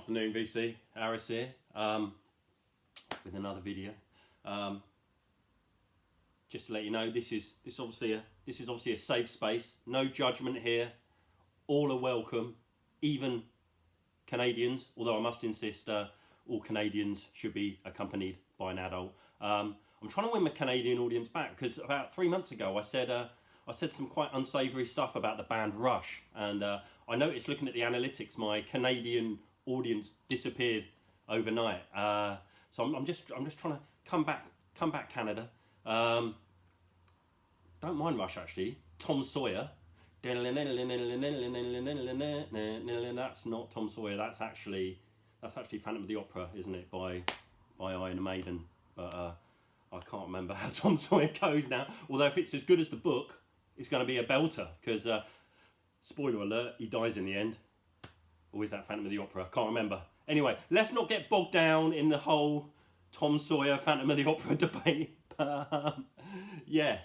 Afternoon VC, Aris here, with another video. Just to let you know, this is obviously a safe space. No judgment here. All are welcome, even Canadians. Although I must insist, all Canadians should be accompanied by an adult. I'm trying to win my Canadian audience back because about 3 months ago I said some quite unsavoury stuff about the band Rush, and I noticed looking at the analytics, my Canadian audience disappeared overnight. So I'm just trying to come back Canada. Don't mind Rush actually. Tom Sawyer. That's not Tom Sawyer. That's actually Phantom of the Opera, isn't it? By Iron Maiden. But I can't remember how Tom Sawyer goes now. Although if it's as good as the book, it's going to be a belter. Because spoiler alert, he dies in the end. Or is that Phantom of the Opera? I can't remember. Anyway, let's not get bogged down in the whole Tom Sawyer Phantom of the Opera debate. Yeah,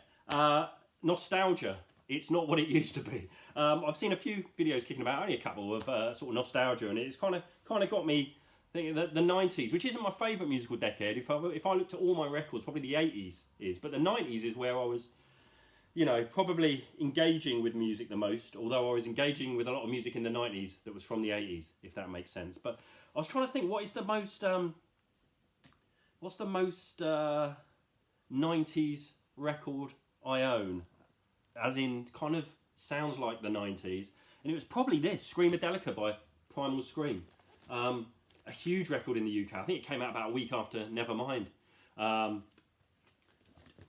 nostalgia. It's not what it used to be. I've seen a few videos kicking about, only a couple of sort of nostalgia, and it's kind of got me thinking that the 90s, which isn't my favourite musical decade. If I looked at all my records, probably the 80s is, but the 90s is where I was, you know, probably engaging with music the most. Although I was engaging with a lot of music in the 90s that was from the 80s, if that makes sense. But I was trying to think, what's the most 90s record I own? As in, kind of sounds like the 90s, and it was probably this, Screamadelica by Primal Scream. A huge record in the UK. I think it came out about a week after Nevermind.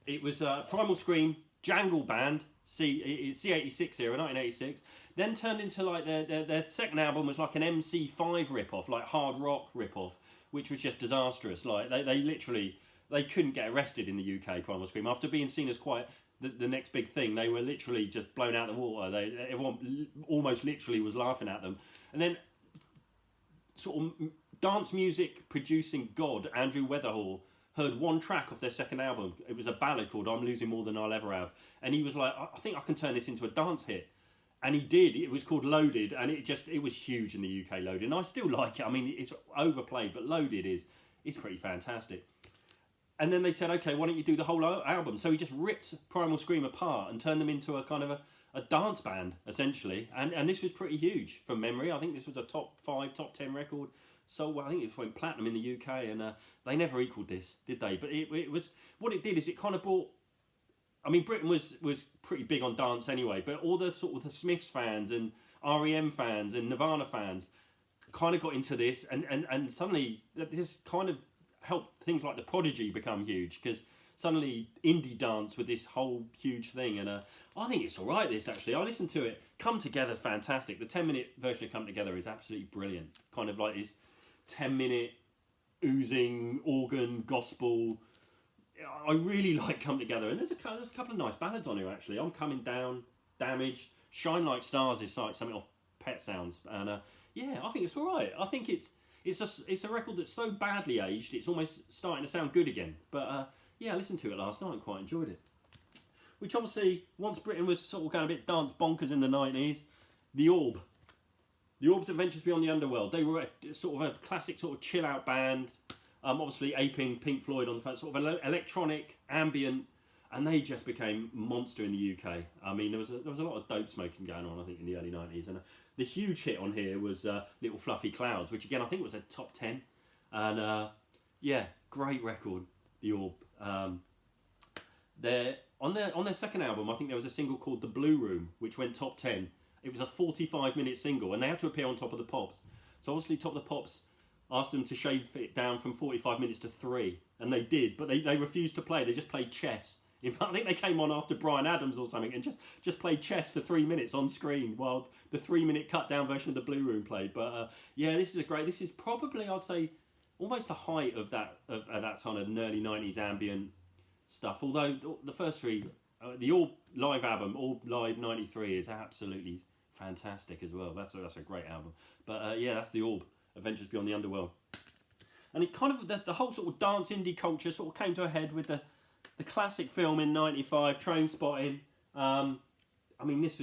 It was Primal Scream, Jangle Band, C86 era, 1986. Then turned into like their second album was like an MC5 rip-off, like hard rock rip-off, which was just disastrous. Like they literally, they couldn't get arrested in the UK, Primal Scream. After being seen as quite the next big thing, they were literally just blown out of the water. Everyone almost literally was laughing at them. And then sort of dance music producing god Andrew Weatherall heard one track off their second album. It was a ballad called I'm Losing More Than I'll Ever Have, and he was like, I think I can turn this into a dance hit. And he did. It was called Loaded, and it was huge in the UK, Loaded, and I still like it. I mean, it's overplayed, but Loaded is pretty fantastic. And then they said, okay, why don't you do the whole album? So he just ripped Primal Scream apart and turned them into a kind of a dance band, essentially. And this was pretty huge from memory. I think this was a top 5, top 10 record. So I think it went platinum in the UK, and they never equalled this, did they? But it was, what it did is it kind of brought, I mean, Britain was pretty big on dance anyway, but all the sort of the Smiths fans and REM fans and Nirvana fans kind of got into this, and suddenly this kind of helped things like The Prodigy become huge, because suddenly indie dance with this whole huge thing. And I think it's all right, this, actually. I listened to it. Come Together, fantastic. The 10-minute version of Come Together is absolutely brilliant. Kind of like this 10-minute oozing organ gospel. I really like Come Together, and there's a couple of nice ballads on here, actually. I'm Coming Down, Damaged, Shine Like Stars is like something off Pet Sounds, and yeah, I think it's all right. I think it's a record that's so badly aged, it's almost starting to sound good again. But yeah, I listened to it last night and quite enjoyed it. Which obviously, once Britain was sort of going a bit dance bonkers in the 90s, the Orbs Adventures Beyond the Underworld, they were a sort of a classic sort of chill out band, obviously aping Pink Floyd on the front, sort of electronic, ambient, and they just became monster in the UK. I mean, there was a lot of dope smoking going on, I think, in the early 90s, and the huge hit on here was Little Fluffy Clouds, which again I think was a top 10, and yeah, great record, the Orb. On their second album, I think there was a single called The Blue Room, which went top 10. It was a 45-minute single, and they had to appear on Top of the Pops. So obviously Top of the Pops asked them to shave it down from 45 minutes to 3, and they did, but they refused to play. They just played chess. In fact, I think they came on after Bryan Adams or something and just played chess for 3 minutes on screen while the 3-minute cut-down version of The Blue Room played. But yeah, this is probably, I'd say, almost the height of that kind of early 90s ambient stuff. Although the first three, the All Live album, All Live 93, is absolutely fantastic as well. That's a great album. But yeah, that's the Orb, Adventures Beyond the Underworld. And it kind of, the whole sort of dance indie culture sort of came to a head with the classic film in 95, Trainspotting. I mean, this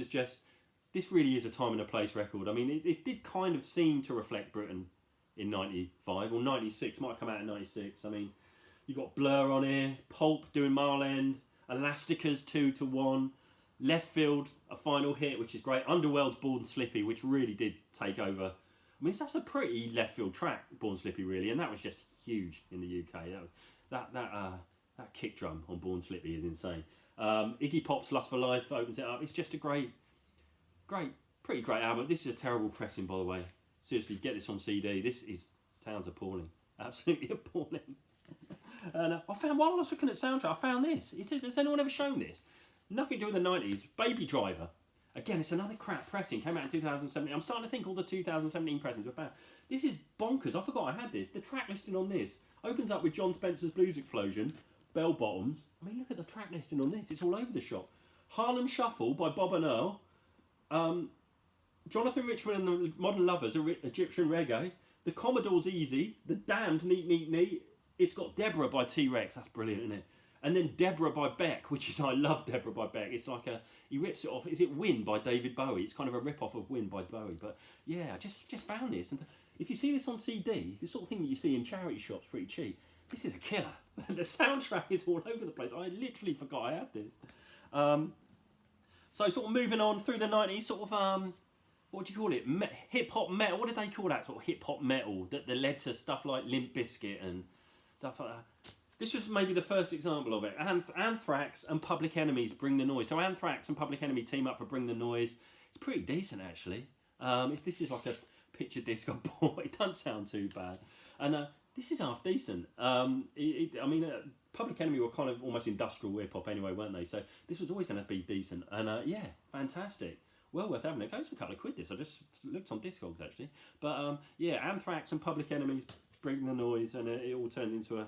really is a time and a place record. I mean, it did kind of seem to reflect Britain in 95 or 96, might have come out in 96. I mean, you got Blur on here, Pulp doing Mile End, Elasticas 2-1, Left Field, a final hit, which is great. Underworld's Born Slippy, which really did take over. I mean, that's a pretty left field track, Born Slippy, really, and that was just huge in the UK. That kick drum on Born Slippy is insane. Iggy Pop's Lust for Life opens it up. It's just a pretty great album. This is a terrible pressing, by the way. Seriously, get this on CD. Sounds appalling, absolutely appalling. And I found, while I was looking at soundtrack, I found this. Has anyone ever shown this? Nothing to do with the 90s. Baby Driver. Again, it's another crap pressing. Came out in 2017. I'm starting to think all the 2017 pressings were bad. This is bonkers. I forgot I had this. The track listing on this opens up with John Spencer's Blues Explosion, Bell Bottoms. I mean, look at the track listing on this. It's all over the shop. Harlem Shuffle by Bob and Earl. Jonathan Richman and the Modern Lovers, Egyptian Reggae. The Commodore's Easy. The Damned, Neat, Neat, Neat. It's got Deborah by T-Rex. That's brilliant, isn't it? And then Deborah by Beck, which is, I love Deborah by Beck. It's like he rips it off. Is it Win by David Bowie? It's kind of a rip-off of Win by Bowie. But yeah, I just found this. And if you see this on CD, the sort of thing that you see in charity shops pretty cheap, this is a killer. The soundtrack is all over the place. I literally forgot I had this. So sort of moving on through the 90s, sort of, what do you call it? Hip-hop metal. What did they call that? Sort of hip-hop metal that led to stuff like Limp Bizkit and stuff like that. This was maybe the first example of it. Anthrax and Public Enemy's Bring the Noise. So Anthrax and Public Enemy team up for Bring the Noise. It's pretty decent, actually. If this is like a picture disc I bought, it doesn't sound too bad. And this is half decent. I mean, Public Enemy were kind of almost industrial hip-hop anyway, weren't they? So this was always going to be decent. And yeah, fantastic. Well worth having. It goes for a couple of quid, this. I just looked on Discogs, actually. But yeah, Anthrax and Public Enemy's Bring the Noise. And it all turns into a...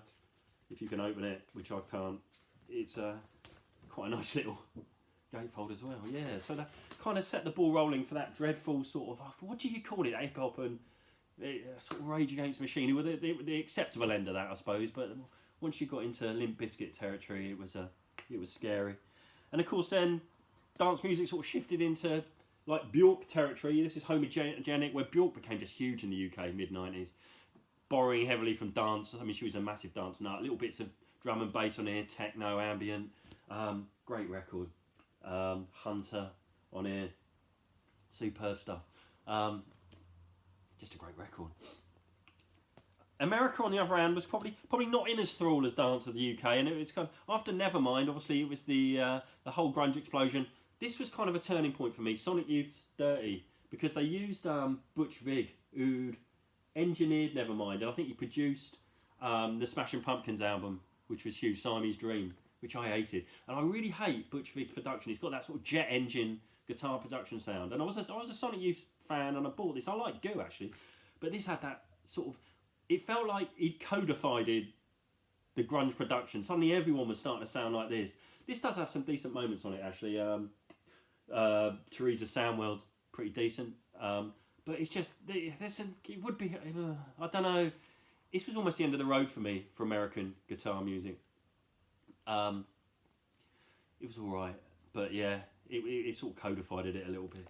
If you can open it, which I can't, it's quite a nice little gatefold as well. Yeah, so that kind of set the ball rolling for that dreadful sort of, what do you call it, hip hop and sort of Rage Against the Machine. Were the acceptable end of that, I suppose. But once you got into Limp Bizkit territory, it was scary. And of course, then dance music sort of shifted into like Bjork territory. This is homogenic, where Bjork became just huge in the UK mid-90s. Borrowing heavily from dance. I mean, she was a massive dance nut. Little bits of drum and bass on here, techno, ambient. Great record. Hunter on here. Superb stuff. Just a great record. America, on the other hand, was probably not in as thrall as dance of the UK, and it was kind of, after Nevermind, obviously it was the whole grunge explosion. This was kind of a turning point for me. Sonic Youth's Dirty, because they used Butch Vig, who'd engineered Nevermind, and I think he produced the Smashing Pumpkins album, which was huge, Siamese Dream, which I hated. And I really hate Butch Vig's production. He's got that sort of jet engine guitar production sound. And I was a Sonic Youth fan, and I bought this. I like Goo, actually, but this had that sort of... It felt like he'd codified the grunge production. Suddenly everyone was starting to sound like this. This does have some decent moments on it, actually. Teresa Samwell's pretty decent. But it's just, it would be, I don't know, this was almost the end of the road for me for American guitar music. It was alright, but yeah, it sort of codified it a little bit.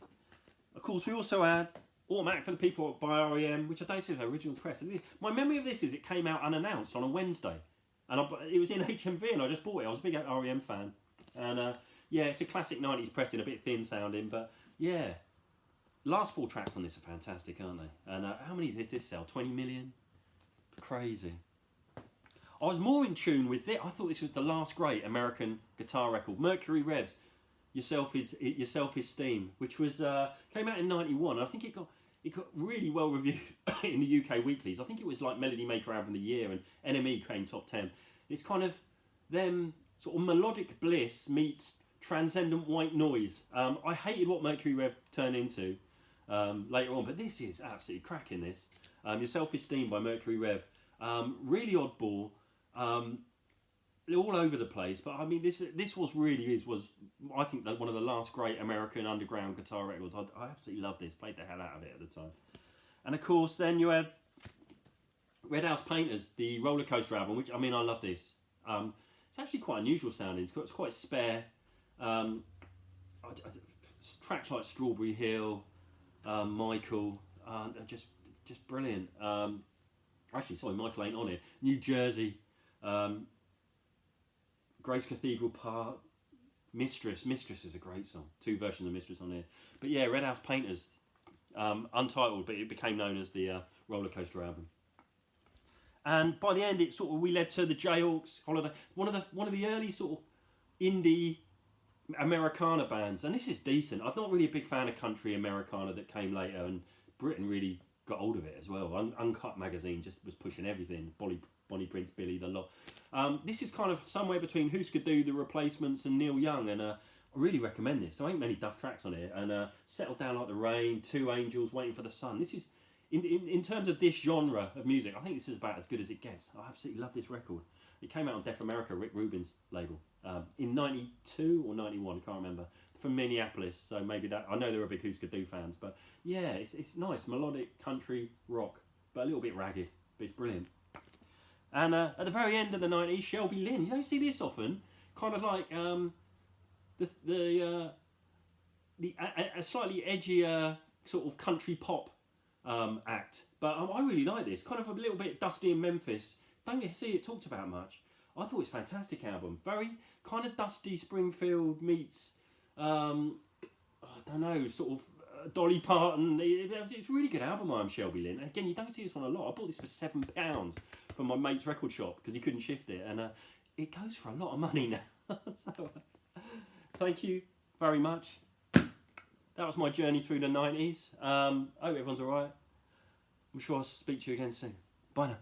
Of course, we also had Automatic for the People by R.E.M., which I don't see as original press. My memory of this is it came out unannounced on a Wednesday, and it was in HMV, and I just bought it. I was a big R.E.M. fan, and yeah, it's a classic 90s pressing, a bit thin sounding, but yeah. Last 4 tracks on this are fantastic, aren't they? And how many did this sell? 20 million? Crazy. I was more in tune with it. I thought this was the last great American guitar record. Mercury Rev's Your Self-Esteem, which was came out in 91. I think it got really well reviewed in the UK weeklies. I think it was like Melody Maker Album of the Year, and NME came top 10. It's kind of them sort of melodic bliss meets transcendent white noise. I hated what Mercury Rev turned into later on, but this is absolutely cracking. This Your Self-Esteem by Mercury Rev, really oddball, all over the place. But I mean, this was I think one of the last great American underground guitar records. I absolutely loved this. Played the hell out of it at the time. And of course, then you had Red House Painters, the Roller Coaster album, which I mean, I love this. It's actually quite unusual sounding. It's quite spare. Tracks like Strawberry Hill, Michael, just just brilliant. Actually, sorry, Michael ain't on it. New Jersey, Grace Cathedral Park, Mistress is a great song. 2 versions of Mistress on here. But yeah, Red House Painters, untitled, but it became known as the Roller Coaster album. And by the end, it sort of, we led to the Jayhawks, Holiday, one of the early sort of indie Americana bands. And this is decent. I'm not really a big fan of country Americana that came later, and Britain really got hold of it as well. Uncut magazine just was pushing everything. Bonnie Prince, Billy, the lot. This is kind of somewhere between Who's Could Do, The Replacements, and Neil Young, and I really recommend this. There ain't many duff tracks on here, and Settle Down Like the Rain, Two Angels, Waiting for the Sun. This is, in terms of this genre of music, I think this is about as good as it gets. I absolutely love this record. It came out on Deaf America, Rick Rubin's label, in 92 or 91, I can't remember, from Minneapolis, so maybe that, I know there were big Who's Could Do fans, but yeah, it's nice, melodic country rock, but a little bit ragged, but it's brilliant. And at the very end of the 90s, Shelby Lynn. You don't see this often. Kind of like a slightly edgier sort of country pop act. But I really like this. Kind of a little bit Dusty in Memphis. Don't see it talked about much. I thought it was a fantastic album. Very kind of Dusty Springfield meets, I don't know, sort of Dolly Parton. It's a really good album, I'm Shelby Lynn. And again, you don't see this one a lot. I bought this for £7 from my mate's record shop because he couldn't shift it, and it goes for a lot of money now. So, thank you very much. That was my journey through the 90s. I hope everyone's alright. I'm sure I'll speak to you again soon. Bye now.